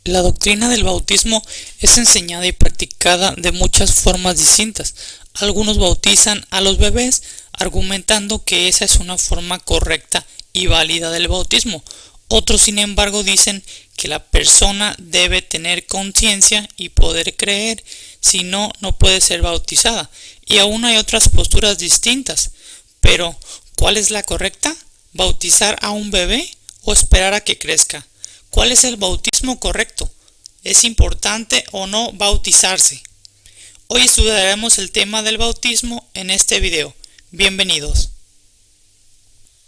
La doctrina del bautismo es enseñada y practicada de muchas formas distintas. Algunos bautizan a los bebés, argumentando que esa es una forma correcta y válida del bautismo. Otros, sin embargo, dicen que la persona debe tener conciencia y poder creer, si no, no puede ser bautizada. Y aún hay otras posturas distintas. Pero, ¿cuál es la correcta? ¿Bautizar a un bebé o esperar a que crezca? ¿Cuál es el bautismo correcto? ¿Es importante o no bautizarse? Hoy estudiaremos el tema del bautismo en este video. Bienvenidos.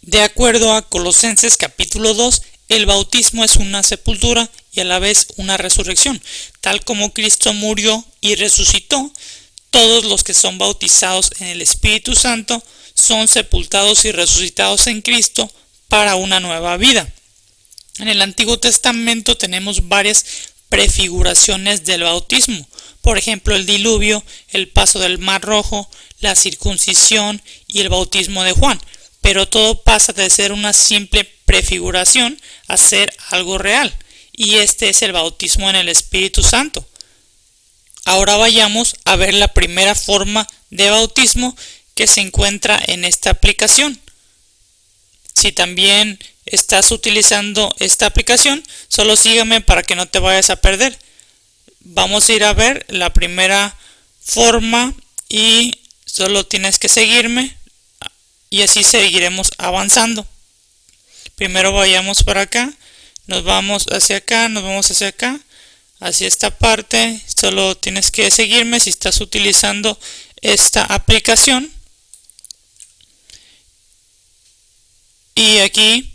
De acuerdo a Colosenses capítulo 2, el bautismo es una sepultura y a la vez una resurrección. Tal como Cristo murió y resucitó, todos los que son bautizados en el Espíritu Santo son sepultados y resucitados en Cristo para una nueva vida. En el Antiguo Testamento tenemos varias prefiguraciones del bautismo, por ejemplo el diluvio, el paso del Mar Rojo, la circuncisión y el bautismo de Juan, pero todo pasa de ser una simple prefiguración a ser algo real, y este es el bautismo en el Espíritu Santo. Ahora vayamos a ver la primera forma de bautismo que se encuentra en esta aplicación. Si también estás utilizando esta aplicación, solo sígueme para que no te vayas a perder. Vamos a ir a ver la primera forma y solo tienes que seguirme y así seguiremos avanzando. Primero vayamos para acá, nos vamos hacia acá, nos vamos hacia acá, hacia esta parte. Solo tienes que seguirme si estás utilizando esta aplicación. Y aquí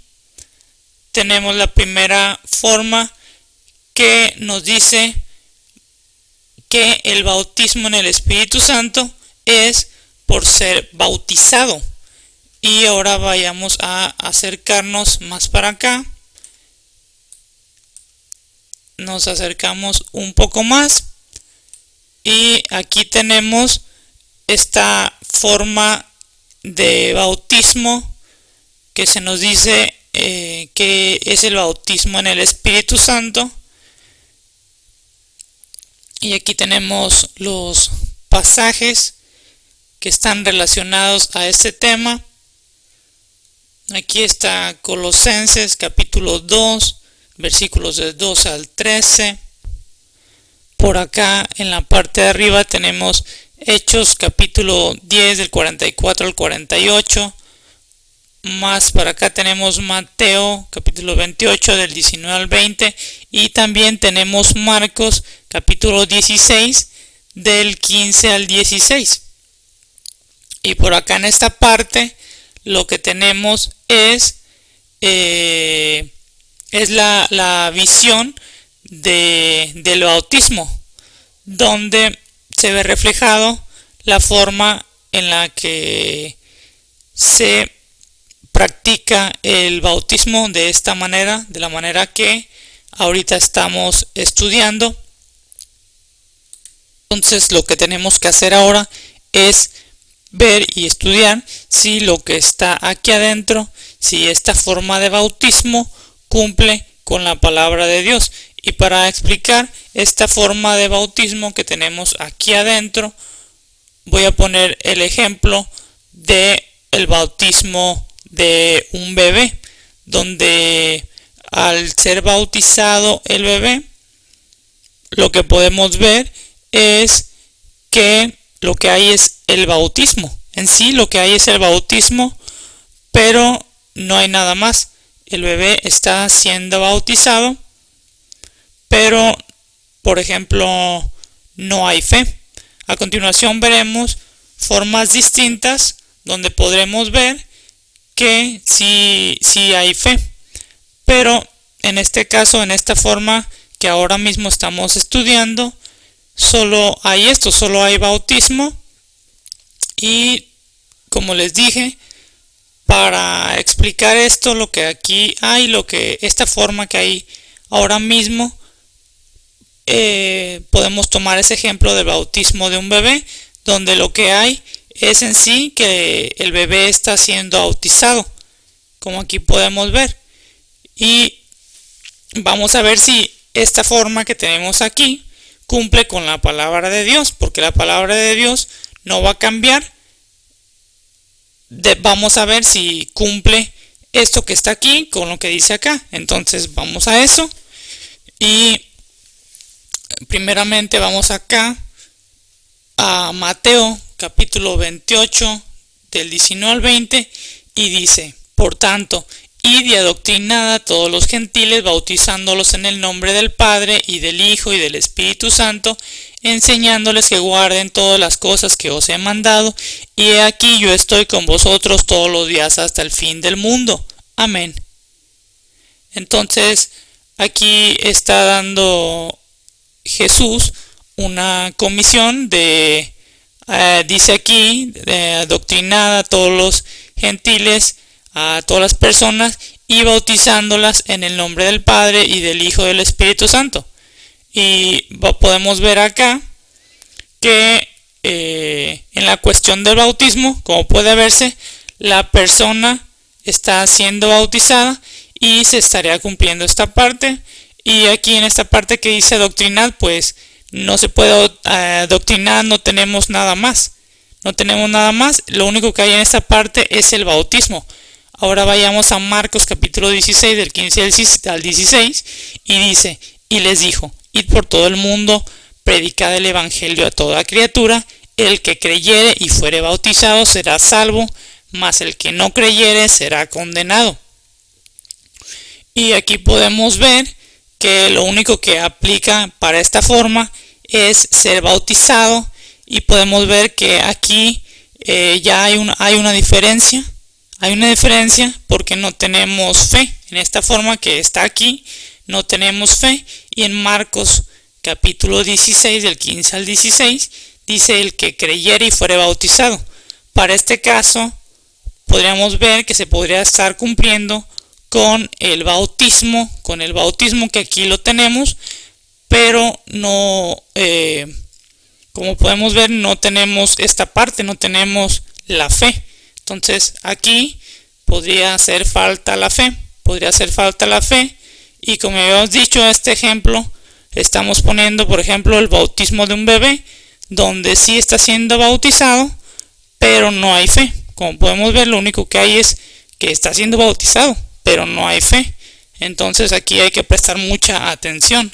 tenemos la primera forma que nos dice que el bautismo en el Espíritu Santo es por ser bautizado. Y ahora vayamos a acercarnos más para acá. Nos acercamos un poco más. Y aquí tenemos esta forma de bautismo que se nos dice que es el bautismo en el Espíritu Santo. Y aquí tenemos los pasajes que están relacionados a este tema. Aquí está Colosenses capítulo 2, versículos del 2 al 13. Por acá en la parte de arriba tenemos Hechos capítulo 10 del 44 al 48. Más para acá tenemos Mateo capítulo 28 del 19 al 20 y también tenemos Marcos capítulo 16 del 15 al 16. Y por acá en esta parte lo que tenemos es la visión del bautismo, donde se ve reflejado la forma en la que se practica el bautismo de esta manera, de la manera que ahorita estamos estudiando. Entonces lo que tenemos que hacer ahora es ver y estudiar si lo que está aquí adentro, si esta forma de bautismo cumple con la palabra de Dios. Y para explicar esta forma de bautismo que tenemos aquí adentro, voy a poner el ejemplo de el bautismo de un bebé, donde al ser bautizado el bebé, lo que podemos ver es que lo que hay es el bautismo. En sí lo que hay es el bautismo, pero no hay nada más. El bebé está siendo bautizado, pero, por ejemplo, no hay fe. A continuación veremos formas distintas donde podremos ver que sí hay fe, pero en este caso, en esta forma que ahora mismo estamos estudiando, solo hay esto, solo hay bautismo. Y como les dije, para explicar esto, lo que aquí hay, esta forma que hay ahora mismo, podemos tomar ese ejemplo del bautismo de un bebé, donde lo que hay es en sí que el bebé está siendo bautizado, como aquí podemos ver. Y vamos a ver si esta forma que tenemos aquí cumple con la palabra de Dios, porque la palabra de Dios no va a cambiar. Vamos a ver si cumple esto que está aquí con lo que dice acá. Entonces vamos a eso y primeramente vamos acá a Mateo capítulo 28 del 19 al 20 y dice: por tanto, id y adoctrinad a todos los gentiles, bautizándolos en el nombre del Padre y del Hijo y del Espíritu Santo, enseñándoles que guarden todas las cosas que os he mandado, y he aquí yo estoy con vosotros todos los días hasta el fin del mundo. Amén. Entonces, aquí está dando Jesús una comisión dice aquí, adoctrinad a todos los gentiles, a todas las personas, y bautizándolas en el nombre del Padre y del Hijo y del Espíritu Santo. Y podemos ver acá que en la cuestión del bautismo, como puede verse, la persona está siendo bautizada y se estaría cumpliendo esta parte. Y aquí en esta parte que dice adoctrinad, pues no se puede adoctrinar, no tenemos nada más. No tenemos nada más, lo único que hay en esta parte es el bautismo. Ahora vayamos a Marcos capítulo 16 del 15 al 16 y dice: y les dijo: id por todo el mundo, predicad el evangelio a toda criatura, el que creyere y fuere bautizado será salvo, mas el que no creyere será condenado. Y aquí podemos ver que lo único que aplica para esta forma es ser bautizado, y podemos ver que aquí ya hay una diferencia. Hay una diferencia porque no tenemos fe. En esta forma que está aquí no tenemos fe. Y en Marcos capítulo 16 del 15 al 16 dice: el que creyere y fuere bautizado. Para este caso podríamos ver que se podría estar cumpliendo con el bautismo que aquí lo tenemos, pero no, como podemos ver, no tenemos esta parte, no tenemos la fe. Entonces aquí podría hacer falta la fe, y como habíamos dicho, este ejemplo estamos poniendo, por ejemplo, el bautismo de un bebé, donde sí está siendo bautizado, pero no hay fe. Como podemos ver, lo único que hay es que está siendo bautizado, pero no hay fe. Entonces aquí hay que prestar mucha atención.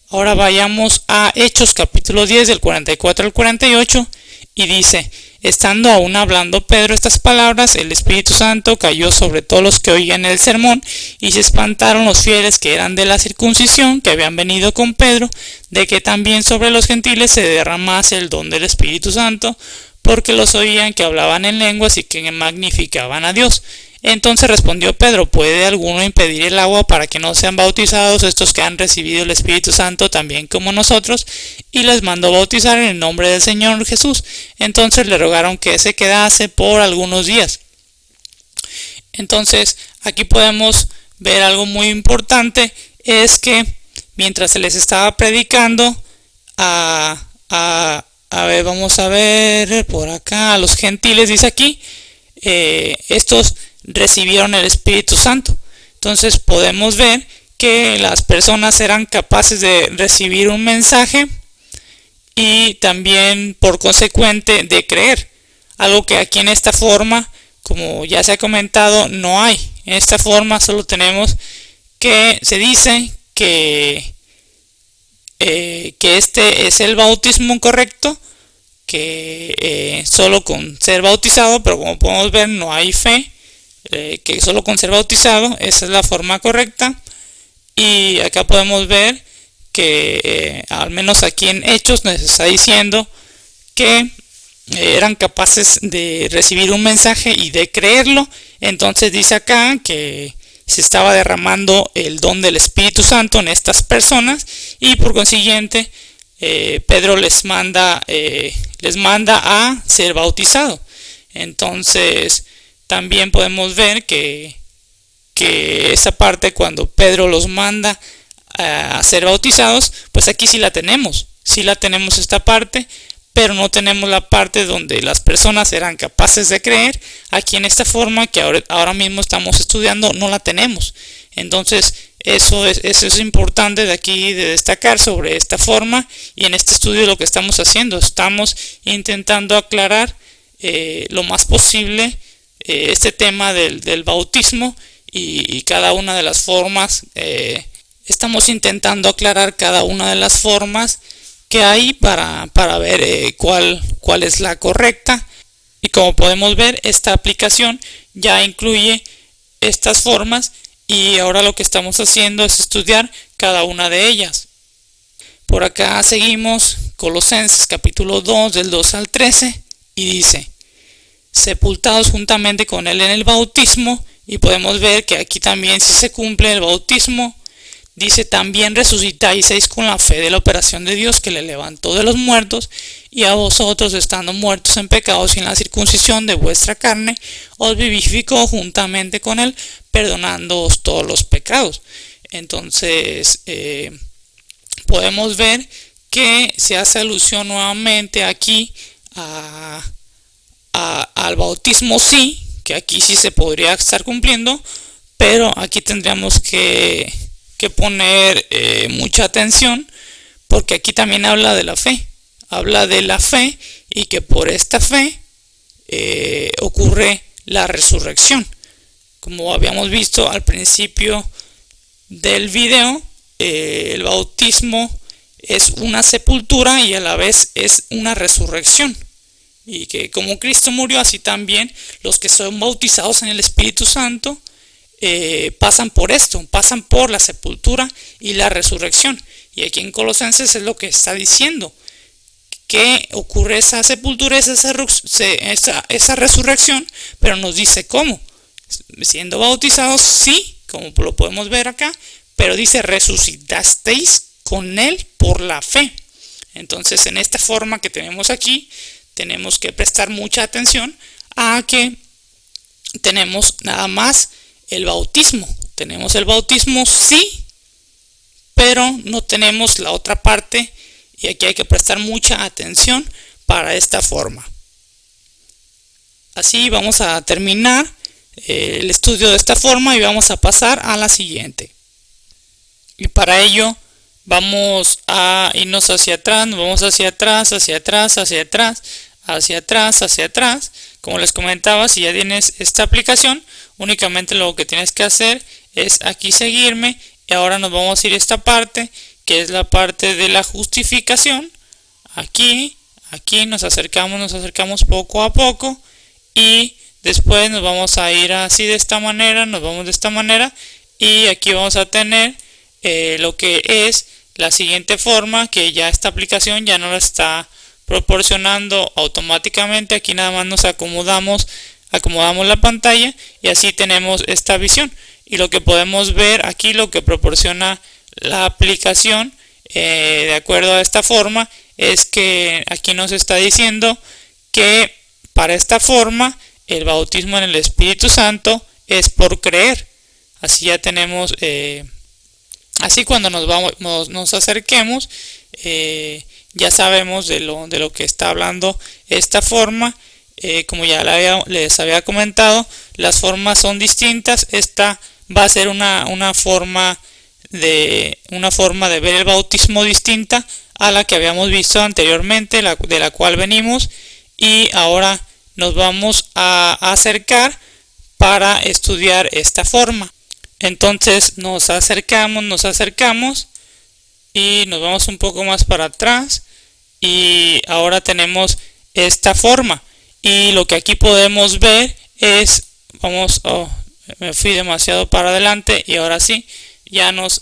Ahora vayamos a Hechos capítulo 10 del 44 al 48 y dice: estando aún hablando Pedro estas palabras, el Espíritu Santo cayó sobre todos los que oían el sermón, y se espantaron los fieles que eran de la circuncisión, que habían venido con Pedro, de que también sobre los gentiles se derramase el don del Espíritu Santo, porque los oían que hablaban en lenguas y que magnificaban a Dios. Entonces respondió Pedro: ¿puede alguno impedir el agua para que no sean bautizados estos que han recibido el Espíritu Santo también como nosotros? Y les mandó bautizar en el nombre del Señor Jesús. Entonces le rogaron que se quedase por algunos días. Entonces aquí podemos ver algo muy importante, es que mientras se les estaba predicando vamos a ver por acá, a los gentiles, dice aquí, estos recibieron el Espíritu Santo. Entonces podemos ver que las personas eran capaces de recibir un mensaje y también por consecuente de creer, algo que aquí en esta forma, como ya se ha comentado, no hay. En esta forma solo tenemos que se dice que este es el bautismo correcto, que solo con ser bautizado, pero como podemos ver no hay fe, que solo con ser bautizado, esa es la forma correcta. Y acá podemos ver que al menos aquí en Hechos nos está diciendo que eran capaces de recibir un mensaje y de creerlo. Entonces dice acá que se estaba derramando el don del Espíritu Santo en estas personas, y por consiguiente Pedro les manda a ser bautizado. Entonces también podemos ver que esa parte, cuando Pedro los manda a ser bautizados, pues aquí sí la tenemos esta parte, pero no tenemos la parte donde las personas eran capaces de creer. Aquí en esta forma que ahora mismo estamos estudiando no la tenemos. Entonces Eso es importante de aquí de destacar sobre esta forma, y en este estudio lo que estamos haciendo, estamos intentando aclarar lo más posible este tema del bautismo y cada una de las formas. Estamos intentando aclarar cada una de las formas que hay para ver cuál es la correcta. Y como podemos ver, esta aplicación ya incluye estas formas, y ahora lo que estamos haciendo es estudiar cada una de ellas. Por acá seguimos Colosenses capítulo 2 del 2 al 13 y dice: sepultados juntamente con él en el bautismo. Y podemos ver que aquí también si se cumple el bautismo. Dice: también resucitáis con la fe de la operación de Dios que le levantó de los muertos, y a vosotros, estando muertos en pecados y en la circuncisión de vuestra carne, os vivificó juntamente con él, perdonándoos todos los pecados. Entonces podemos ver que se hace alusión nuevamente aquí al bautismo, sí, que aquí sí se podría estar cumpliendo, pero aquí tendríamos que poner mucha atención, porque aquí también habla de la fe, y que por esta fe ocurre la resurrección. Como habíamos visto al principio del video, el bautismo es una sepultura y a la vez es una resurrección, y que como Cristo murió, así también los que son bautizados en el Espíritu Santo pasan por esto, pasan por la sepultura y la resurrección. Y aquí en Colosenses es lo que está diciendo, que ocurre esa sepultura, esa resurrección, pero nos dice cómo. Siendo bautizados, sí, como lo podemos ver acá, pero dice: resucitasteis con él por la fe. Entonces, en esta forma que tenemos aquí, tenemos que prestar mucha atención a que tenemos nada más el bautismo. Tenemos el bautismo, sí, pero no tenemos la otra parte, y aquí hay que prestar mucha atención para esta forma. Así vamos a terminar el estudio de esta forma y vamos a pasar a la siguiente. Y para ello vamos a irnos hacia atrás, nos vamos hacia atrás, hacia atrás, hacia atrás, hacia atrás, hacia atrás. Como les comentaba, si ya tienes esta aplicación, únicamente lo que tienes que hacer es aquí seguirme, y ahora nos vamos a ir a esta parte, que es la parte de la justificación. Aquí nos acercamos poco a poco, y después nos vamos a ir así de esta manera, nos vamos de esta manera, y aquí vamos a tener lo que es la siguiente forma, que ya esta aplicación ya no la está proporcionando automáticamente. Aquí nada más nos acomodamos la pantalla, y así tenemos esta visión. Y lo que podemos ver aquí, lo que proporciona la aplicación de acuerdo a esta forma, es que aquí nos está diciendo que para esta forma el bautismo en el Espíritu Santo es por creer. Así ya tenemos, así cuando nos acerquemos, ya sabemos de lo que está hablando esta forma. Como ya les había comentado, las formas son distintas. Esta va a ser una forma de ver el bautismo distinta a la que habíamos visto anteriormente, de la cual venimos, y ahora nos vamos a acercar para estudiar esta forma. Entonces nos acercamos y nos vamos un poco más para atrás, y ahora tenemos esta forma. Y lo que aquí podemos ver es, me fui demasiado para adelante, y ahora sí, ya nos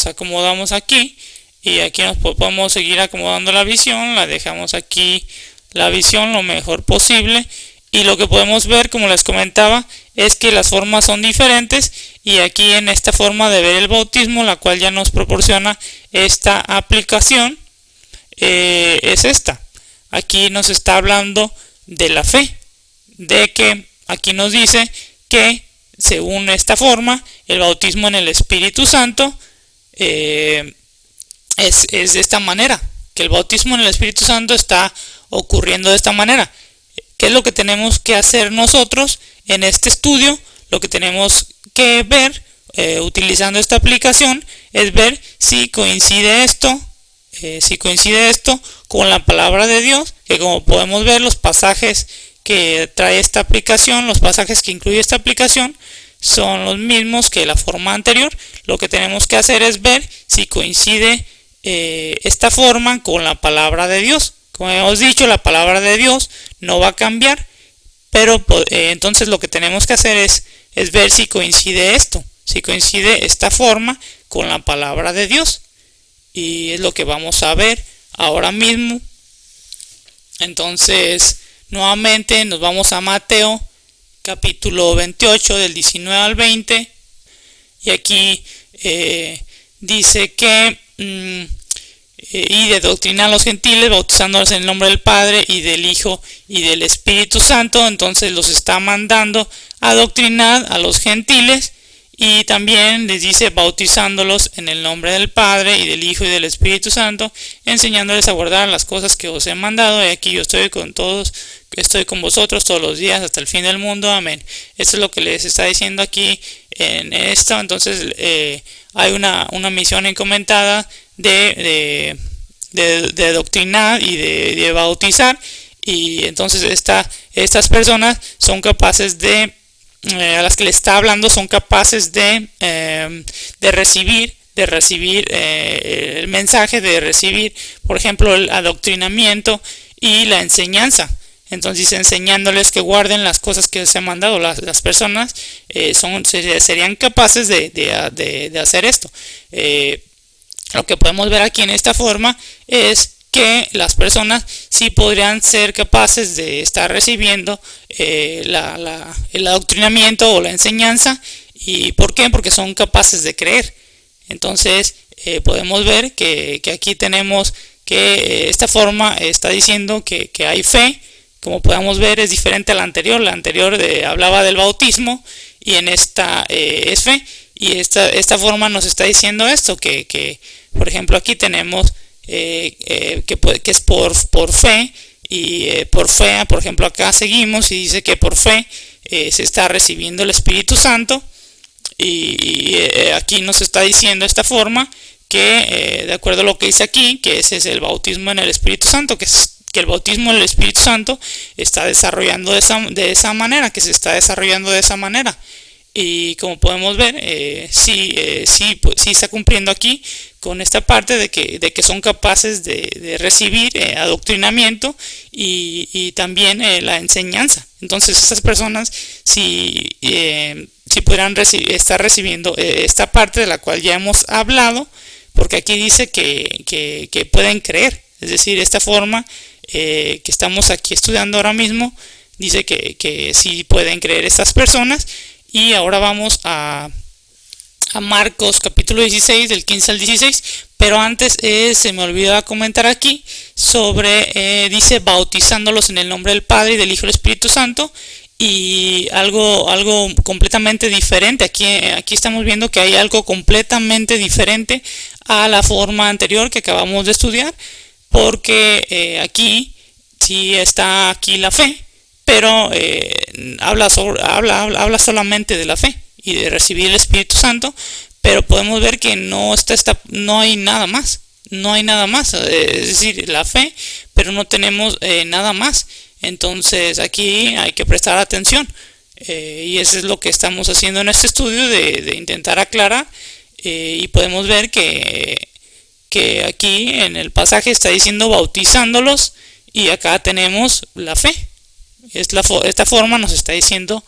acomodamos aquí, y aquí nos podemos seguir acomodando la visión. La dejamos aquí la visión lo mejor posible, y lo que podemos ver, como les comentaba, es que las formas son diferentes. Y aquí en esta forma de ver el bautismo, la cual ya nos proporciona esta aplicación, es esta. Aquí nos está hablando de la fe, de que aquí nos dice que según esta forma el bautismo en el Espíritu Santo es de esta manera, que el bautismo en el Espíritu Santo está ocurriendo de esta manera. ¿Qué es lo que tenemos que hacer nosotros en este estudio? Lo que tenemos que ver utilizando esta aplicación es ver si coincide esto con la palabra de Dios, que como podemos ver los pasajes que trae esta aplicación, los pasajes que incluye esta aplicación son los mismos que la forma anterior. Lo que tenemos que hacer es ver si coincide esta forma con la palabra de Dios. Como hemos dicho, la palabra de Dios no va a cambiar, pero entonces lo que tenemos que hacer es ver si coincide esta forma con la palabra de Dios. Y es lo que vamos a ver ahora mismo. Entonces, nuevamente nos vamos a Mateo, capítulo 28, del 19 al 20. Y aquí dice que y de doctrinar a los gentiles, bautizándolos en el nombre del Padre y del Hijo y del Espíritu Santo. Entonces los está mandando a doctrinar a los gentiles. Y también les dice bautizándolos en el nombre del Padre y del Hijo y del Espíritu Santo, enseñándoles a guardar las cosas que os he mandado. Y aquí yo estoy con todos, estoy con vosotros todos los días hasta el fin del mundo. Amén. Esto es lo que les está diciendo aquí en esto. Entonces hay una misión encomendada de doctrinar y de bautizar. Y entonces estas personas son capaces a las que le está hablando son capaces de recibir el mensaje, de recibir, por ejemplo, el adoctrinamiento y la enseñanza. Entonces, enseñándoles que guarden las cosas que se han mandado. Las personas serían capaces de hacer esto. Lo que podemos ver aquí en esta forma es que las personas sí podrían ser capaces de estar recibiendo el adoctrinamiento o la enseñanza. ¿Y por qué? Porque son capaces de creer. Entonces podemos ver que aquí tenemos que esta forma está diciendo que hay fe. Como podemos ver, es diferente a la anterior. La anterior hablaba del bautismo y en esta es fe. Y esta forma nos está diciendo esto, que por ejemplo aquí tenemos que es por fe. Y por fe, por ejemplo, acá seguimos y dice que por fe se está recibiendo el Espíritu Santo. Y aquí nos está diciendo esta forma que de acuerdo a lo que dice aquí, que ese es el bautismo en el Espíritu Santo, que el bautismo en el Espíritu Santo está desarrollando de esa manera, que se está desarrollando de esa manera. Y como podemos ver, sí está cumpliendo aquí con esta parte de que son capaces de recibir adoctrinamiento y también la enseñanza. Entonces estas personas sí podrán estar recibiendo esta parte de la cual ya hemos hablado, porque aquí dice que pueden creer. Es decir, esta forma que estamos aquí estudiando ahora mismo dice que sí pueden creer estas personas. Y ahora vamos a Marcos capítulo 16 del 15 al 16, pero antes se me olvidó comentar aquí sobre, dice bautizándolos en el nombre del Padre y del Hijo y del Espíritu Santo. Y algo completamente diferente. Aquí estamos viendo que hay algo completamente diferente a la forma anterior que acabamos de estudiar, porque aquí sí está aquí la fe, pero habla solamente de la fe y de recibir el Espíritu Santo, pero podemos ver que no hay nada más. No hay nada más, es decir, la fe, pero no tenemos nada más. Entonces aquí hay que prestar atención, y eso es lo que estamos haciendo en este estudio de intentar aclarar. Y podemos ver que aquí en el pasaje está diciendo bautizándolos, y acá tenemos la fe. Esta forma nos está diciendo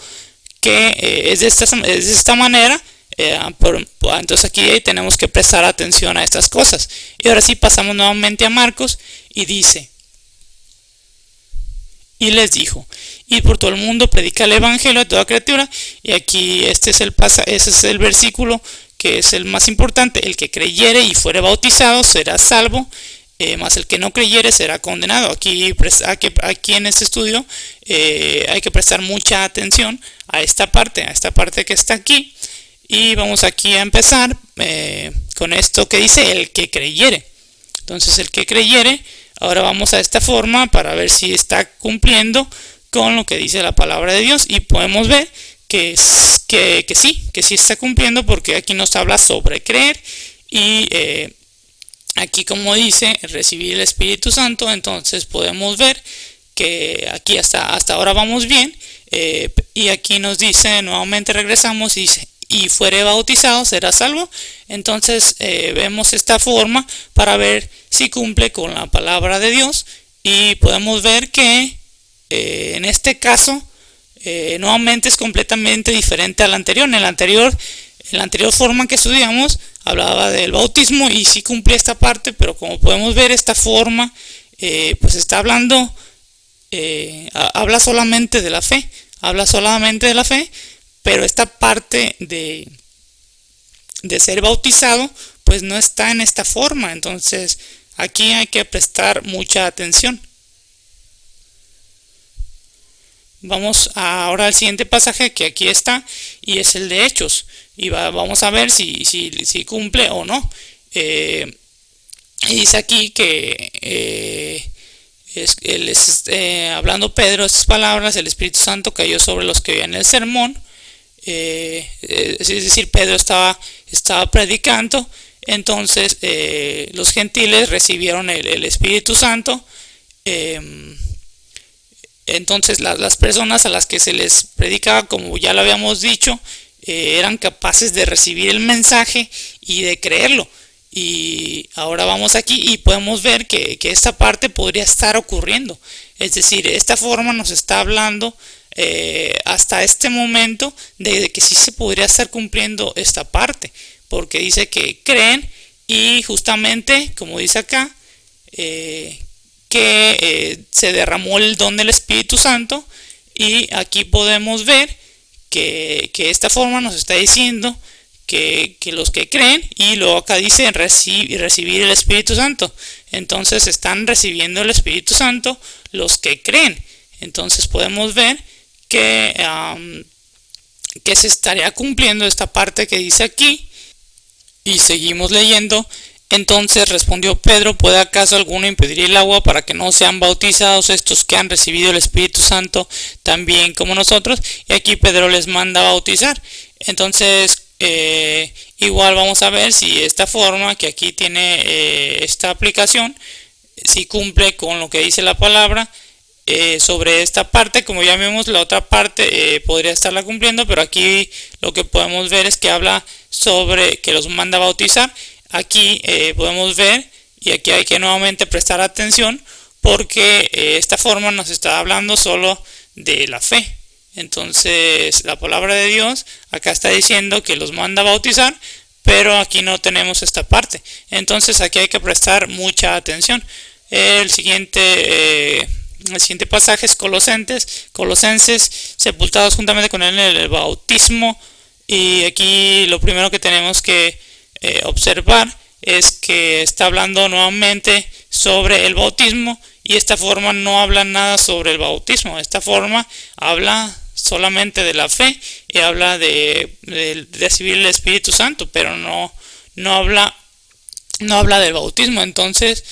que es de esta manera. Entonces aquí tenemos que prestar atención a estas cosas. Y ahora sí pasamos nuevamente a Marcos y dice: y les dijo, id por todo el mundo, predica el evangelio a toda criatura. Y aquí ese es el versículo que es el más importante: el que creyere y fuere bautizado será salvo, mas el que no creyere será condenado. Aquí en este estudio hay que prestar mucha atención a esta parte que está aquí. Y vamos aquí a empezar con esto que dice el que creyere. Entonces el que creyere, ahora vamos a esta forma para ver si está cumpliendo con lo que dice la palabra de Dios. Y podemos ver que sí está cumpliendo, porque aquí nos habla sobre creer y aquí, como dice, recibir el Espíritu Santo. Entonces podemos ver que aquí hasta ahora vamos bien, y aquí nos dice, nuevamente regresamos y dice, y fuere bautizado será salvo. Entonces vemos esta forma para ver si cumple con la palabra de Dios, y podemos ver que en este caso nuevamente es completamente diferente al anterior. En la anterior forma que estudiamos hablaba del bautismo y sí cumplía esta parte, pero como podemos ver, esta forma pues está hablando, habla solamente de la fe, pero esta parte de ser bautizado pues no está en esta forma. Entonces aquí hay que prestar mucha atención. Vamos ahora al siguiente pasaje que aquí está, y es el de Hechos, y vamos a ver si cumple o no. Y dice aquí que hablando Pedro estas palabras, el Espíritu Santo cayó sobre los que oían el sermón. Es decir, Pedro estaba predicando. Entonces los gentiles recibieron el Espíritu Santo. Entonces las personas a las que se les predicaba, como ya lo habíamos dicho, eran capaces de recibir el mensaje y de creerlo. Y ahora vamos aquí y podemos ver que esta parte podría estar ocurriendo. Es decir, esta forma nos está hablando hasta este momento de que sí se podría estar cumpliendo esta parte, porque dice que creen, y justamente como dice acá, que se derramó el don del Espíritu Santo. Y aquí podemos ver que esta forma nos está diciendo que los que creen, y luego acá dice recibir el Espíritu Santo. Entonces están recibiendo el Espíritu Santo los que creen. Entonces podemos ver que se estaría cumpliendo esta parte que dice aquí. Y seguimos leyendo. Entonces respondió Pedro: ¿puede acaso alguno impedir el agua para que no sean bautizados estos que han recibido el Espíritu Santo también como nosotros? Y aquí Pedro les manda a bautizar. Entonces igual vamos a ver si esta forma que aquí tiene esta aplicación, si cumple con lo que dice la palabra sobre esta parte. Como ya vimos, la otra parte podría estarla cumpliendo, pero aquí lo que podemos ver es que habla sobre que los manda a bautizar. Aquí podemos ver, y aquí hay que nuevamente prestar atención, porque esta forma nos está hablando solo de la fe. Entonces la palabra de Dios acá está diciendo que los manda a bautizar, pero aquí no tenemos esta parte. Entonces aquí hay que prestar mucha atención. El siguiente pasaje es Colosenses, sepultados juntamente con él en el bautismo. Y aquí lo primero que tenemos que observar es que está hablando nuevamente sobre el bautismo, y esta forma no habla nada sobre el bautismo. Esta forma habla solamente de la fe y habla de recibir el Espíritu Santo, pero no habla del bautismo. Entonces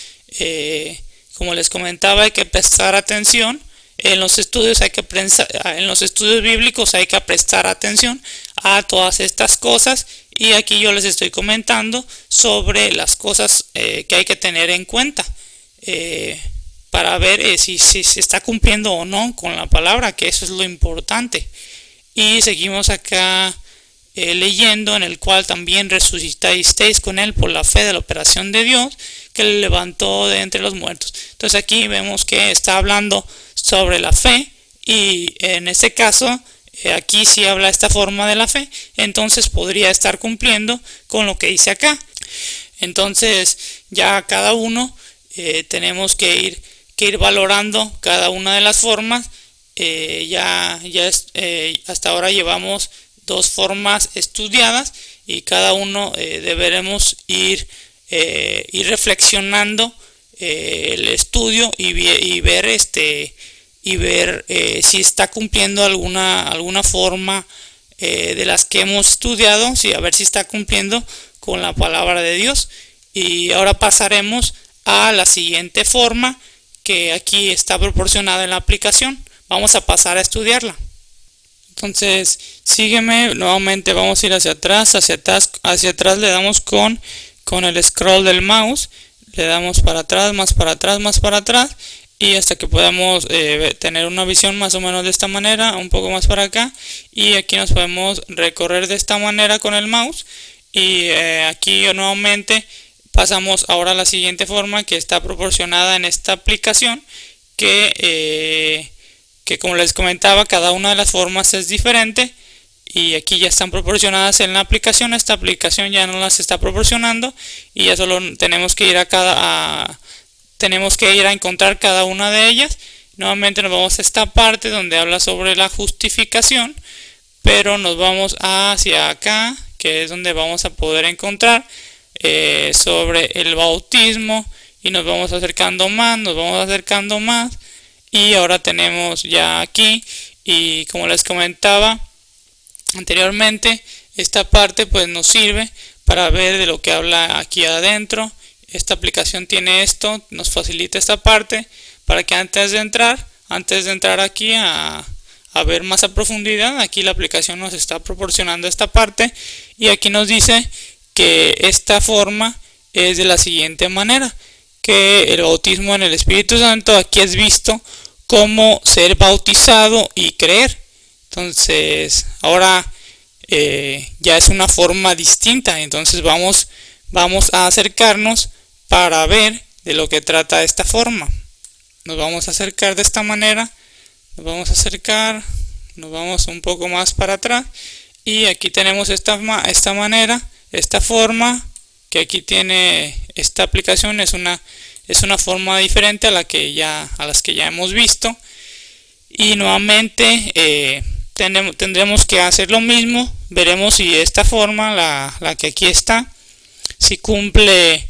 como les comentaba, hay que prestar atención en los estudios. En los estudios bíblicos hay que prestar atención a todas estas cosas, y aquí yo les estoy comentando sobre las cosas que hay que tener en cuenta para ver si se está cumpliendo o no con la palabra, que eso es lo importante. Y seguimos acá leyendo: en el cual también resucitasteis con él por la fe de la operación de Dios, que le levantó de entre los muertos. Entonces aquí vemos que está hablando sobre la fe, y en este caso aquí sí habla esta forma de la fe. Entonces podría estar cumpliendo con lo que dice acá. Entonces ya cada uno tenemos que ir valorando cada una de las formas. Hasta ahora llevamos 2 formas estudiadas, y cada uno deberemos ir reflexionando el estudio y ver si está cumpliendo alguna forma de las que hemos estudiado, a ver si está cumpliendo con la palabra de Dios. Y ahora pasaremos a la siguiente forma, que aquí está proporcionada en la aplicación. Vamos a pasar a estudiarla. Entonces sígueme, nuevamente vamos a ir hacia atrás, hacia atrás le damos con el scroll del mouse, le damos para atrás, más para atrás, más para atrás, y hasta que podamos tener una visión más o menos de esta manera, un poco más para acá, y aquí nos podemos recorrer de esta manera con el mouse, y aquí nuevamente pasamos ahora a la siguiente forma que está proporcionada en esta aplicación, que como les comentaba, cada una de las formas es diferente, y aquí ya están proporcionadas en la aplicación. Esta aplicación ya no las está proporcionando, y ya solo tenemos que ir a encontrar cada una de ellas. Nuevamente nos vamos a esta parte donde habla sobre la justificación, pero nos vamos hacia acá, que es donde vamos a poder encontrar sobre el bautismo, y nos vamos acercando más, y ahora tenemos ya aquí, y como les comentaba anteriormente, esta parte pues nos sirve para ver de lo que habla aquí adentro. Esta aplicación tiene esto, nos facilita esta parte para que antes de entrar aquí a ver más a profundidad, aquí la aplicación nos está proporcionando esta parte, y aquí nos dice que esta forma es de la siguiente manera, que el bautismo en el Espíritu Santo aquí es visto como ser bautizado y creer. Entonces ahora ya es una forma distinta. Entonces vamos a acercarnos para ver de lo que trata esta forma. Nos vamos a acercar de esta manera, nos vamos un poco más para atrás, y aquí tenemos esta forma que aquí tiene esta aplicación. Es una forma diferente a las que ya hemos visto, y nuevamente tendremos que hacer lo mismo. Veremos si esta forma, la que aquí está, si cumple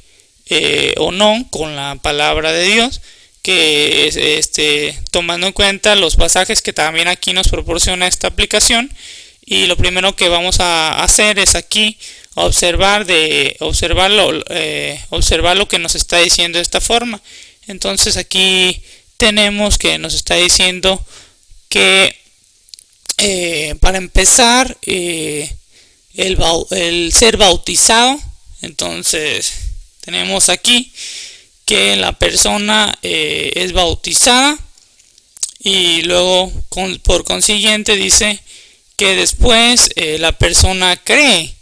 o no con la palabra de Dios, que es tomando en cuenta los pasajes que también aquí nos proporciona esta aplicación. Y lo primero que vamos a hacer es aquí observar lo que nos está diciendo de esta forma. Entonces aquí tenemos que nos está diciendo que para empezar el ser bautizado. Entonces tenemos aquí que la persona es bautizada, y luego por consiguiente dice que después la persona cree.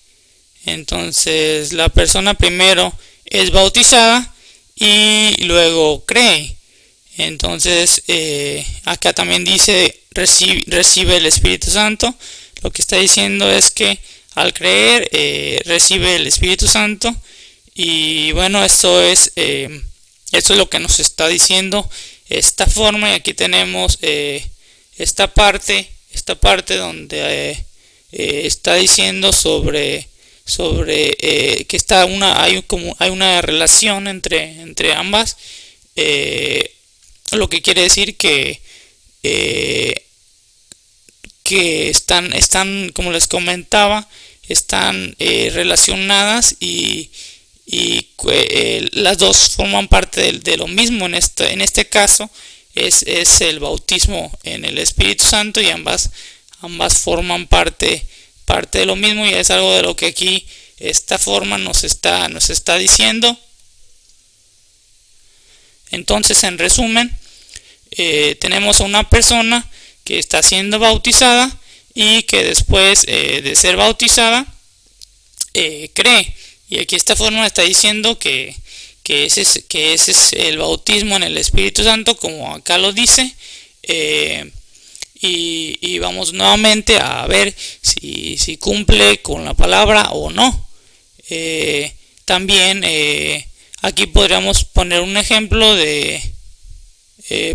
Entonces la persona primero es bautizada y luego cree. Entonces acá también dice recibe el Espíritu Santo. Lo que está diciendo es que al creer recibe el Espíritu Santo. Y bueno, esto es lo que nos está diciendo esta forma. Y aquí tenemos esta parte donde está diciendo sobre que hay una relación entre ambas, lo que quiere decir que están, como les comentaba, están relacionadas, y las dos forman parte de lo mismo. En este caso es el bautismo en el Espíritu Santo, y ambas forman parte de lo mismo, y es algo de lo que aquí esta forma nos está diciendo. Entonces, en resumen, tenemos a una persona que está siendo bautizada, y que después de ser bautizada cree. Y aquí esta forma está diciendo que ese es el bautismo en el Espíritu Santo, como acá lo dice. Y vamos nuevamente a ver si cumple con la palabra o no. También aquí podríamos poner un ejemplo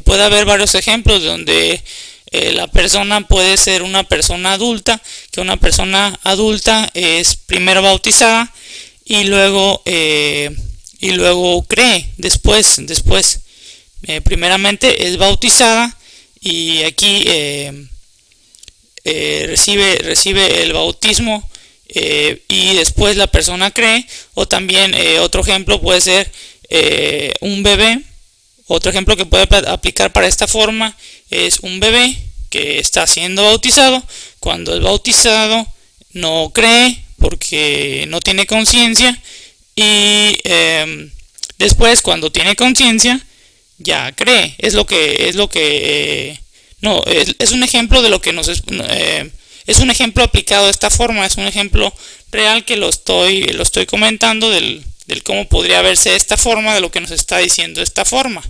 puede haber varios ejemplos donde la persona puede ser una persona adulta, que una persona adulta es primero bautizada y luego cree después. Primeramente es bautizada, y aquí recibe el bautismo, y después la persona cree. O también otro ejemplo puede ser un bebé. Otro ejemplo que puede aplicar para esta forma es un bebé que está siendo bautizado, cuando es bautizado no cree porque no tiene conciencia, y después cuando tiene conciencia ya cree. No, es un ejemplo de lo que es un ejemplo aplicado de esta forma, es un ejemplo real que lo estoy comentando del cómo podría verse de esta forma, de lo que nos está diciendo de esta forma.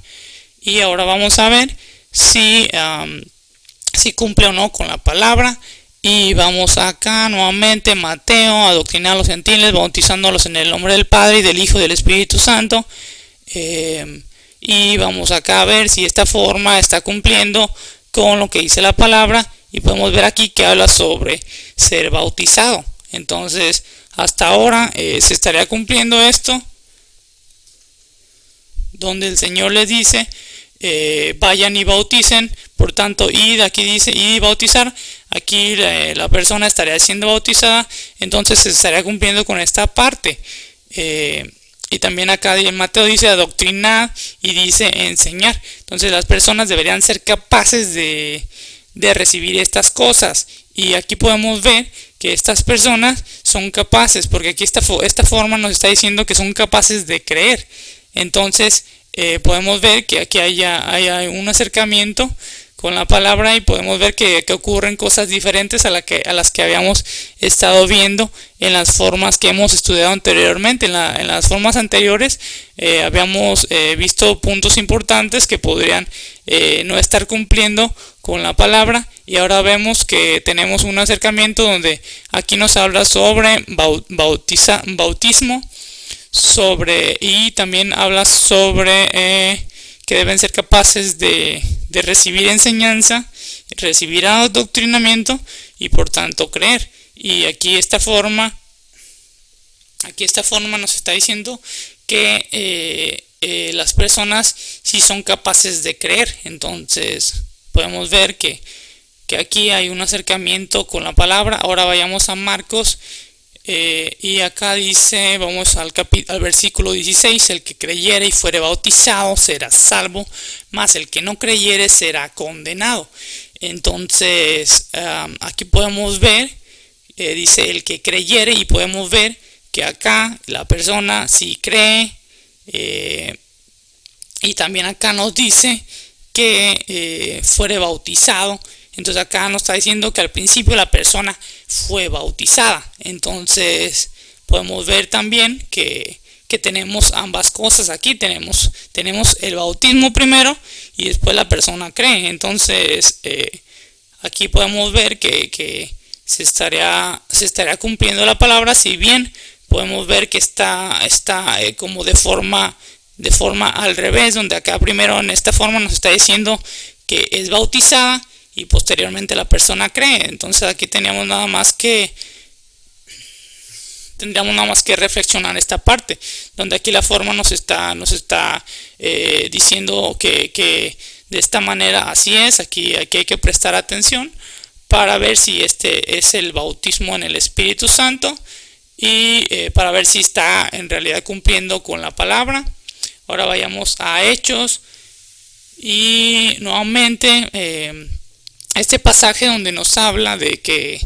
Y ahora vamos a ver si cumple o no con la palabra. Y vamos acá nuevamente, Mateo, adoctrinar a los gentiles, bautizándolos en el nombre del Padre y del Hijo y del Espíritu Santo. Y vamos acá a ver si esta forma está cumpliendo con lo que dice la palabra, y podemos ver aquí que habla sobre ser bautizado. Entonces, hasta ahora se estaría cumpliendo esto, donde el Señor les dice, vayan y bauticen. Por tanto, id, aquí dice id y bautizar. Aquí la persona estaría siendo bautizada, entonces se estaría cumpliendo con esta parte. Y también acá en Mateo dice adoctrinar y dice enseñar. Entonces las personas deberían ser capaces de recibir estas cosas. Y aquí podemos ver que estas personas son capaces, porque aquí esta forma nos está diciendo que son capaces de creer. Entonces podemos ver que aquí hay un acercamiento con la palabra, y podemos ver que ocurren cosas diferentes a las que habíamos estado viendo en las formas que hemos estudiado anteriormente. En las formas anteriores habíamos visto puntos importantes que podrían no estar cumpliendo con la palabra, y ahora vemos que tenemos un acercamiento donde aquí nos habla sobre bautismo, y también habla sobre que deben ser capaces de recibir enseñanza, recibir adoctrinamiento y por tanto creer. Y aquí esta forma nos está diciendo que las personas sí son capaces de creer. Entonces podemos ver que aquí hay un acercamiento con la palabra. Ahora vayamos a Marcos. Y acá dice, vamos al versículo 16, el que creyere y fuere bautizado será salvo, mas el que no creyere será condenado. Entonces aquí podemos ver, dice el que creyere, y podemos ver que acá la persona sí cree, y también acá nos dice que fuere bautizado. Entonces acá nos está diciendo que al principio la persona fue bautizada. Entonces podemos ver también que tenemos ambas cosas aquí. Tenemos el bautismo primero y después la persona cree. Entonces aquí podemos ver que se estaría cumpliendo la palabra, si bien podemos ver que está como de forma al revés, donde acá primero en esta forma nos está diciendo que es bautizada y posteriormente la persona cree. Entonces aquí tendríamos nada más que reflexionar esta parte, donde aquí la forma nos está diciendo que de esta manera así es. Aquí hay que prestar atención para ver si este es el bautismo en el Espíritu Santo, y para ver si está en realidad cumpliendo con la palabra. Ahora vayamos a Hechos, y nuevamente este pasaje donde nos habla de que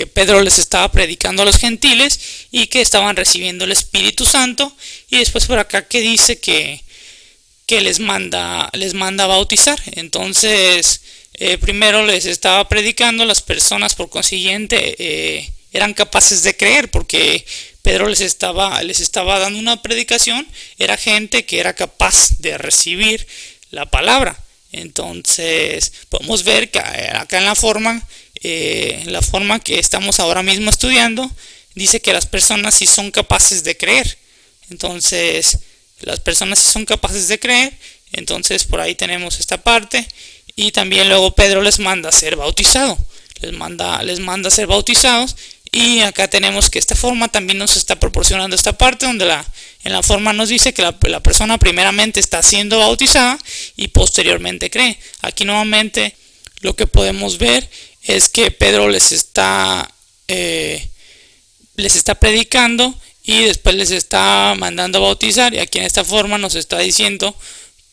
Pedro les estaba predicando a los gentiles y que estaban recibiendo el Espíritu Santo, y después por acá que dice que les manda a bautizar. Entonces primero les estaba predicando, las personas por consiguiente eran capaces de creer, porque Pedro les estaba dando una predicación, era gente que era capaz de recibir la palabra. Entonces podemos ver que acá en la forma que estamos ahora mismo estudiando, dice que las personas sí son capaces de creer. Entonces las personas sí son capaces de creer. Entonces por ahí tenemos esta parte, y también luego Pedro les manda a ser bautizado, les manda a ser bautizados. Y acá tenemos que esta forma también nos está proporcionando esta parte donde en la forma nos dice que la persona primeramente está siendo bautizada y posteriormente cree. Aquí nuevamente lo que podemos ver es que Pedro les está predicando y después les está mandando a bautizar, y aquí en esta forma nos está diciendo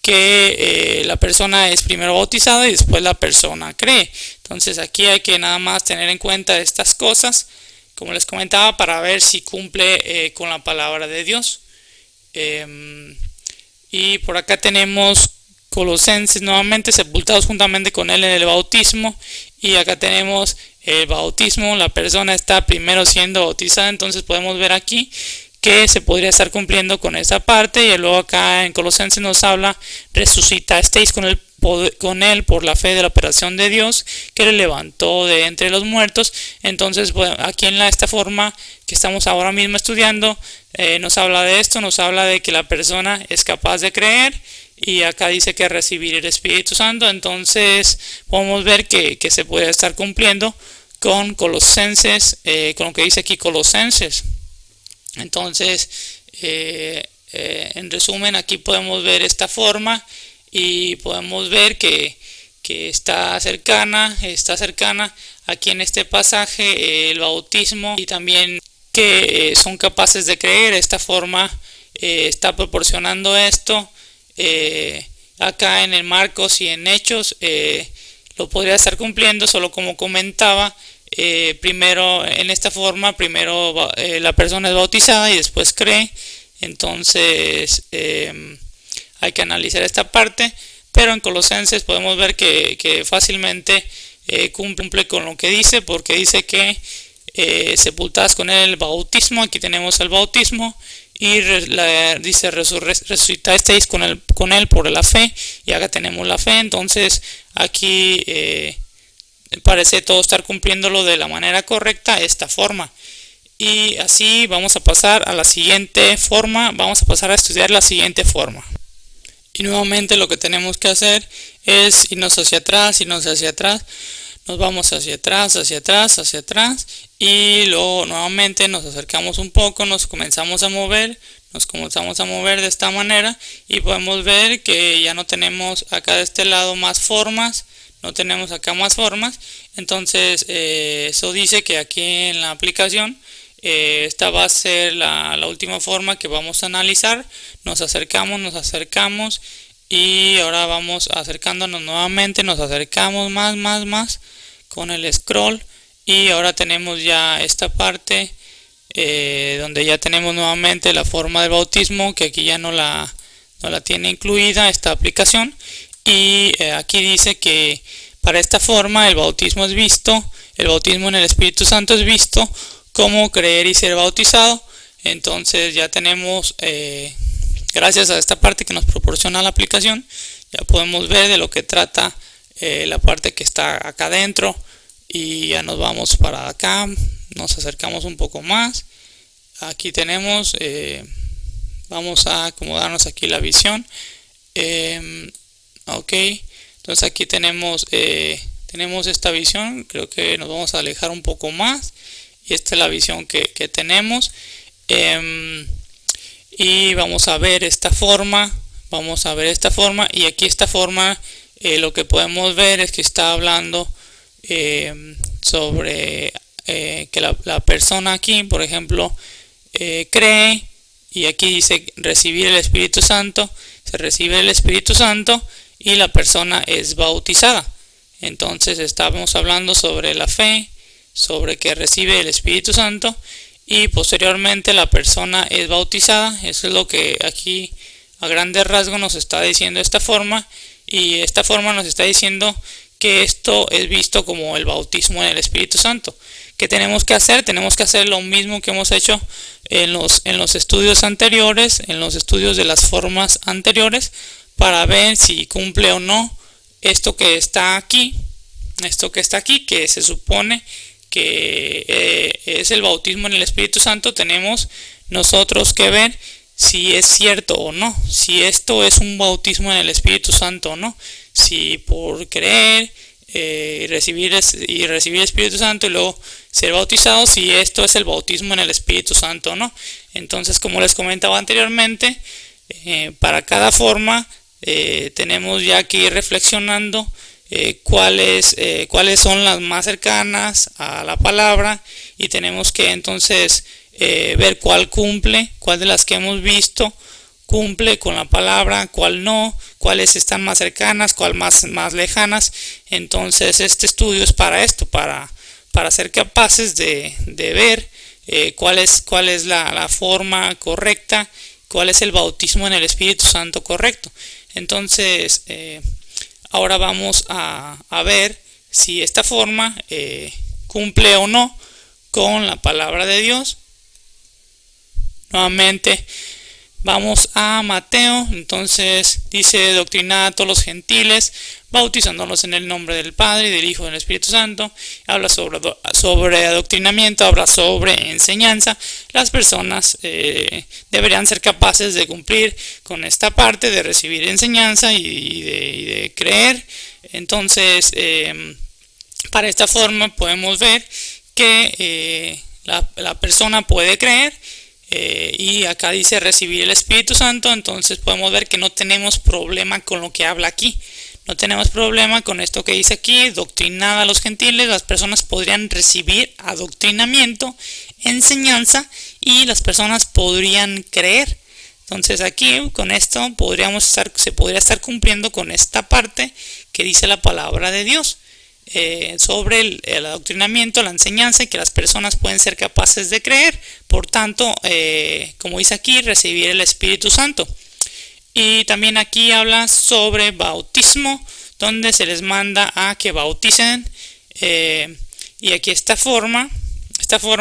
que la persona es primero bautizada y después la persona cree. Entonces aquí hay que nada más tener en cuenta estas cosas, como les comentaba, para ver si cumple con la palabra de Dios. Y por acá tenemos Colosenses nuevamente, sepultados juntamente con él en el bautismo. Y acá tenemos el bautismo, la persona está primero siendo bautizada, entonces podemos ver aquí que se podría estar cumpliendo con esa parte. Y luego acá en Colosenses nos habla: resucitasteis con él por la fe de la operación de Dios que le levantó de entre los muertos. Entonces aquí en esta forma que estamos ahora mismo estudiando, nos habla de esto, nos habla de que la persona es capaz de creer, y acá dice que recibir el Espíritu Santo. Entonces podemos ver que se puede estar cumpliendo con Colosenses, con lo que dice aquí Colosenses. Entonces en resumen, aquí podemos ver esta forma y podemos ver que está cercana aquí en este pasaje el bautismo, y también que son capaces de creer. Esta forma está proporcionando esto. Acá en el Marcos y en Hechos lo podría estar cumpliendo, solo como comentaba, primero en esta forma, primero la persona es bautizada y después cree. Entonces hay que analizar esta parte, pero en Colosenses podemos ver que fácilmente cumple con lo que dice, porque dice que sepultadas con él el bautismo. Aquí tenemos el bautismo, y dice resucitasteis con él por la fe, y acá tenemos la fe. Entonces aquí parece todo estar cumpliéndolo de la manera correcta, esta forma. Y así vamos a pasar a la siguiente forma, vamos a pasar a estudiar la siguiente forma. Y nuevamente lo que tenemos que hacer es irnos hacia atrás, nos vamos hacia atrás, y luego nuevamente nos acercamos un poco, nos comenzamos a mover de esta manera, y podemos ver que ya no tenemos acá de este lado más formas, entonces eso dice que aquí en la aplicación esta va a ser la última forma que vamos a analizar. Nos acercamos, y ahora vamos acercándonos nuevamente, nos acercamos más con el scroll, y ahora tenemos ya esta parte donde ya tenemos nuevamente la forma del bautismo, que aquí ya no la tiene incluida esta aplicación. Y aquí dice que para esta forma el bautismo en el Espíritu Santo es visto como creer y ser bautizado. Entonces ya tenemos, gracias a esta parte que nos proporciona la aplicación, ya podemos ver de lo que trata la parte que está acá adentro. Y ya nos vamos para acá, nos acercamos un poco más. Aquí tenemos, vamos a acomodarnos aquí la visión. Ok, entonces aquí tenemos esta visión. Creo que nos vamos a alejar un poco más, y esta es la visión que tenemos. Y vamos a ver esta forma, y aquí esta forma lo que podemos ver es que está hablando sobre que la persona aquí, por ejemplo, cree, y aquí dice recibir el Espíritu Santo, se recibe el Espíritu Santo y la persona es bautizada. Entonces estamos hablando sobre la fe, sobre que recibe el Espíritu Santo, y posteriormente la persona es bautizada. Eso es lo que aquí a grandes rasgos nos está diciendo esta forma, y esta forma nos está diciendo que esto es visto como el bautismo en el Espíritu Santo. ¿Qué tenemos que hacer? Tenemos que hacer lo mismo que hemos hecho en los estudios anteriores, en los estudios de las formas anteriores, para ver si cumple o no esto que está aquí, que se supone que es el bautismo en el Espíritu Santo. Tenemos nosotros que ver si es cierto o no, si esto es un bautismo en el Espíritu Santo o no, si por creer recibir el Espíritu Santo y luego ser bautizado, si esto es el bautismo en el Espíritu Santo o no. Entonces, como les comentaba anteriormente, para cada forma tenemos ya que ir reflexionando cuáles son las más cercanas a la palabra, y tenemos que entonces ver cuál cumple, cuál de las que hemos visto cumple con la palabra, cuál no, cuáles están más cercanas, cuál más lejanas. Entonces este estudio es para esto, para ser capaces de ver cuál es la forma correcta, cuál es el bautismo en el Espíritu Santo correcto. Entonces ahora vamos a ver si esta forma cumple o no con la palabra de Dios. Nuevamente vamos a Mateo. Entonces dice: doctrinad a todos los gentiles, bautizándolos en el nombre del Padre, y del Hijo y del Espíritu Santo. Habla sobre adoctrinamiento, habla sobre enseñanza. Las personas deberían ser capaces de cumplir con esta parte, de recibir enseñanza y de creer. Entonces para esta forma podemos ver que la persona puede creer. Y acá dice recibir el Espíritu Santo. Entonces podemos ver que no tenemos problema con lo que habla aquí. No tenemos problema con esto que dice aquí: doctrinad a los gentiles. Las personas podrían recibir adoctrinamiento, enseñanza, y las personas podrían creer. Entonces aquí con esto se podría estar cumpliendo con esta parte que dice la palabra de Dios sobre el adoctrinamiento, la enseñanza, y que las personas pueden ser capaces de creer. Por tanto, como dice aquí, recibir el Espíritu Santo. Y también aquí habla sobre bautismo, donde se les manda a que bauticen. Y aquí esta forma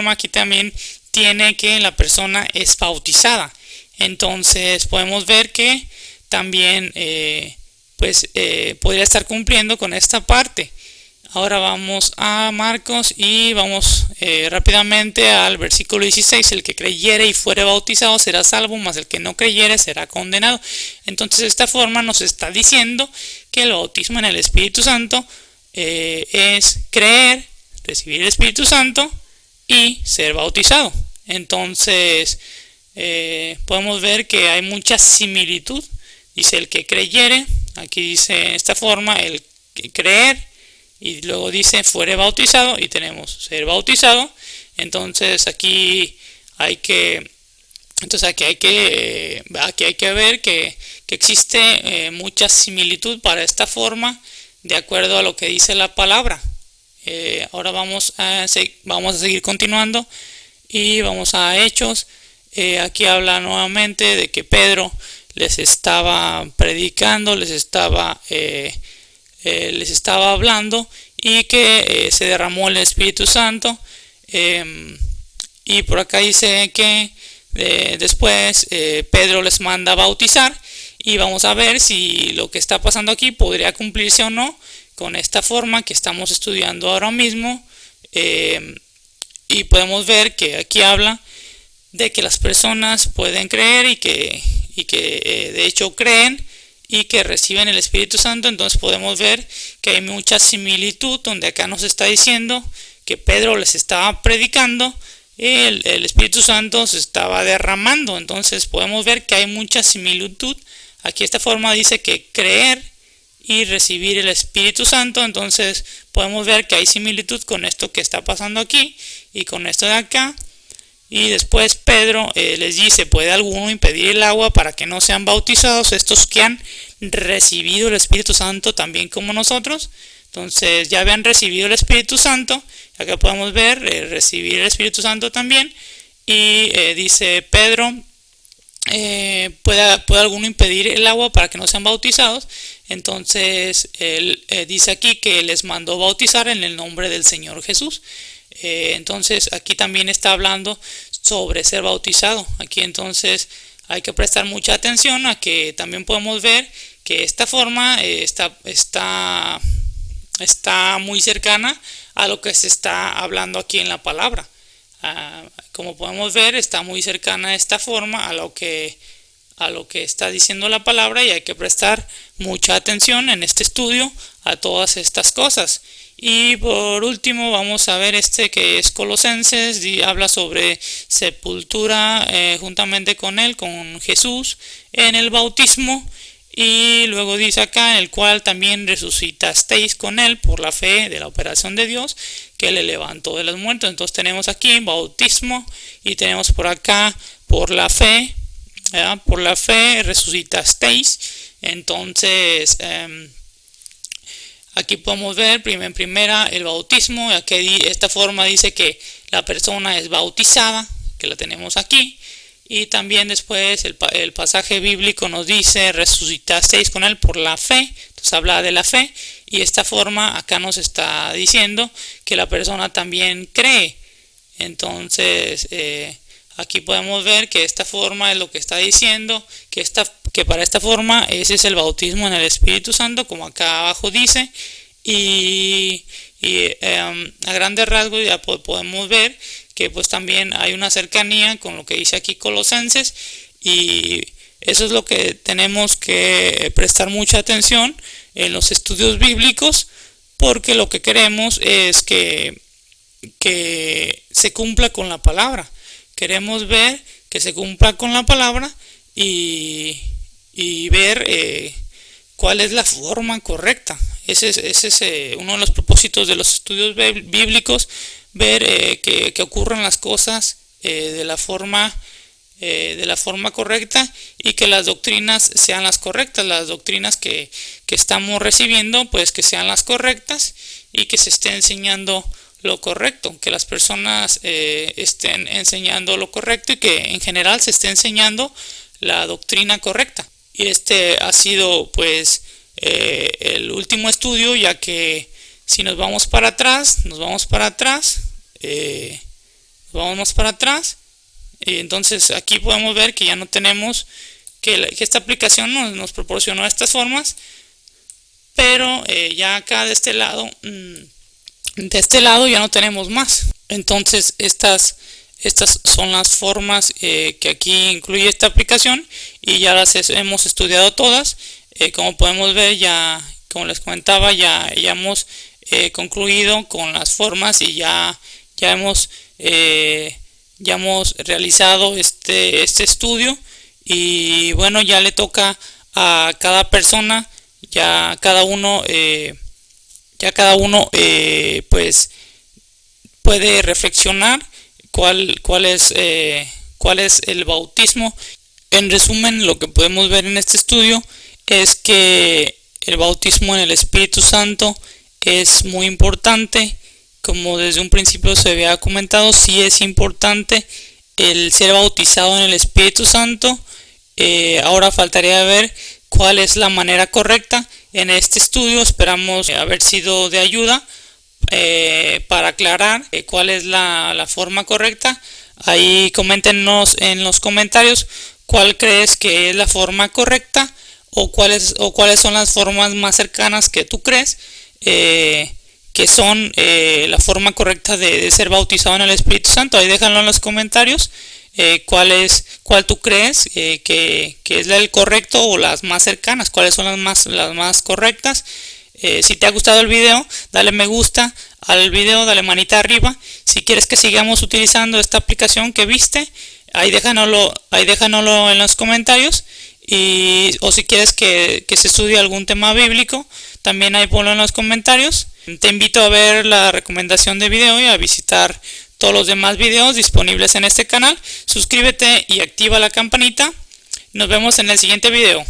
aquí también tiene que la persona es bautizada. Entonces podemos ver que también podría estar cumpliendo con esta parte. Ahora vamos a Marcos y vamos rápidamente al versículo 16. El que creyere y fuere bautizado será salvo, mas el que no creyere será condenado. Entonces esta forma nos está diciendo que el bautismo en el Espíritu Santo es creer, recibir el Espíritu Santo y ser bautizado. Entonces podemos ver que hay mucha similitud. Dice el que creyere, aquí dice esta forma, el que creer, y luego dice fuere bautizado, y tenemos ser bautizado. Entonces aquí hay que ver que existe mucha similitud para esta forma, de acuerdo a lo que dice la palabra. Ahora vamos a seguir continuando y vamos a Hechos. Aquí habla nuevamente de que Pedro les estaba predicando, les estaba hablando, y que se derramó el Espíritu Santo. Y por acá dice que después Pedro les manda a bautizar, y vamos a ver si lo que está pasando aquí podría cumplirse o no con esta forma que estamos estudiando ahora mismo. Y podemos ver que aquí habla de que las personas pueden creer y que de hecho creen y que reciben el Espíritu Santo. Entonces podemos ver que hay mucha similitud, donde acá nos está diciendo que Pedro les estaba predicando, el Espíritu Santo se estaba derramando. Entonces podemos ver que hay mucha similitud. Aquí esta forma dice que creer y recibir el Espíritu Santo. Entonces podemos ver que hay similitud con esto que está pasando aquí y con esto de acá. Y después Pedro les dice: ¿puede alguno impedir el agua para que no sean bautizados estos que han recibido el Espíritu Santo también como nosotros? Entonces ya habían recibido el Espíritu Santo. Acá podemos ver recibir el Espíritu Santo también. Y dice Pedro: ¿puede alguno impedir el agua para que no sean bautizados? Entonces él dice aquí que les mandó bautizar en el nombre del Señor Jesús. Entonces aquí también está hablando sobre ser bautizado. Aquí entonces hay que prestar mucha atención a que también podemos ver que esta forma está muy cercana a lo que se está hablando aquí en la palabra. Como podemos ver, está muy cercana esta forma a lo que está diciendo la palabra, y hay que prestar mucha atención en este estudio a todas estas cosas. Y por último vamos a ver que es Colosenses, y habla sobre sepultura juntamente con él, con Jesús, en el bautismo. Y luego dice acá: en el cual también resucitasteis con él por la fe de la operación de Dios, que le levantó de los muertos. Entonces tenemos aquí bautismo, y tenemos por acá por la fe ¿verdad? Por la fe resucitasteis. Entonces, aquí podemos ver en primera el bautismo. Aquí esta forma dice que la persona es bautizada, que la tenemos aquí. Y también después el pasaje bíblico nos dice resucitasteis con él por la fe. Entonces habla de la fe. Y esta forma acá nos está diciendo que la persona también cree. Entonces aquí podemos ver que esta forma es lo que está diciendo, que para esta forma ese es el bautismo en el Espíritu Santo, como acá abajo dice. Y a grandes rasgos ya podemos ver que pues también hay una cercanía con lo que dice aquí Colosenses, y eso es lo que tenemos que prestar mucha atención en los estudios bíblicos, porque lo que queremos es que se cumpla con la palabra. Queremos ver que se cumpla con la palabra y ver cuál es la forma correcta. Ese es uno de los propósitos de los estudios bíblicos, ver que ocurran las cosas de la forma correcta, y que las doctrinas sean las correctas, las doctrinas que estamos recibiendo, pues que sean las correctas, y que se esté enseñando lo correcto, que las personas estén enseñando lo correcto, y que en general se esté enseñando la doctrina correcta. Y este ha sido pues el último estudio, ya que si nos vamos para atrás, y entonces aquí podemos ver que ya no tenemos, que esta aplicación nos proporcionó estas formas, pero ya acá de este lado ya no tenemos más. Entonces estas son las formas que aquí incluye esta aplicación, y ya las hemos estudiado todas. Como podemos ver, ya como les comentaba, ya hemos concluido con las formas, y ya hemos realizado este estudio. Y bueno, ya le toca a cada persona, ya cada uno pues puede reflexionar cuál es el bautismo. En resumen, lo que podemos ver en este estudio es que el bautismo en el Espíritu Santo es muy importante. Como desde un principio se había comentado, sí es importante el ser bautizado en el Espíritu Santo. Ahora faltaría ver cuál es la manera correcta. En este estudio esperamos haber sido de ayuda para aclarar cuál es la forma correcta. Ahí coméntenos en los comentarios cuál crees que es la forma correcta, o cuáles son las formas más cercanas que tú crees que son la forma correcta de ser bautizado en el Espíritu Santo. Ahí déjalo en los comentarios cuál tú crees que es el correcto, o las más cercanas, cuáles son las más correctas. Si te ha gustado el video, dale me gusta al video, dale manita arriba. Si quieres que sigamos utilizando esta aplicación que viste, ahí déjanoslo en los comentarios. O si quieres que se estudie algún tema bíblico, también ahí ponlo en los comentarios. Te invito a ver la recomendación de video y a visitar todos los demás videos disponibles en este canal. Suscríbete y activa la campanita. Nos vemos en el siguiente video.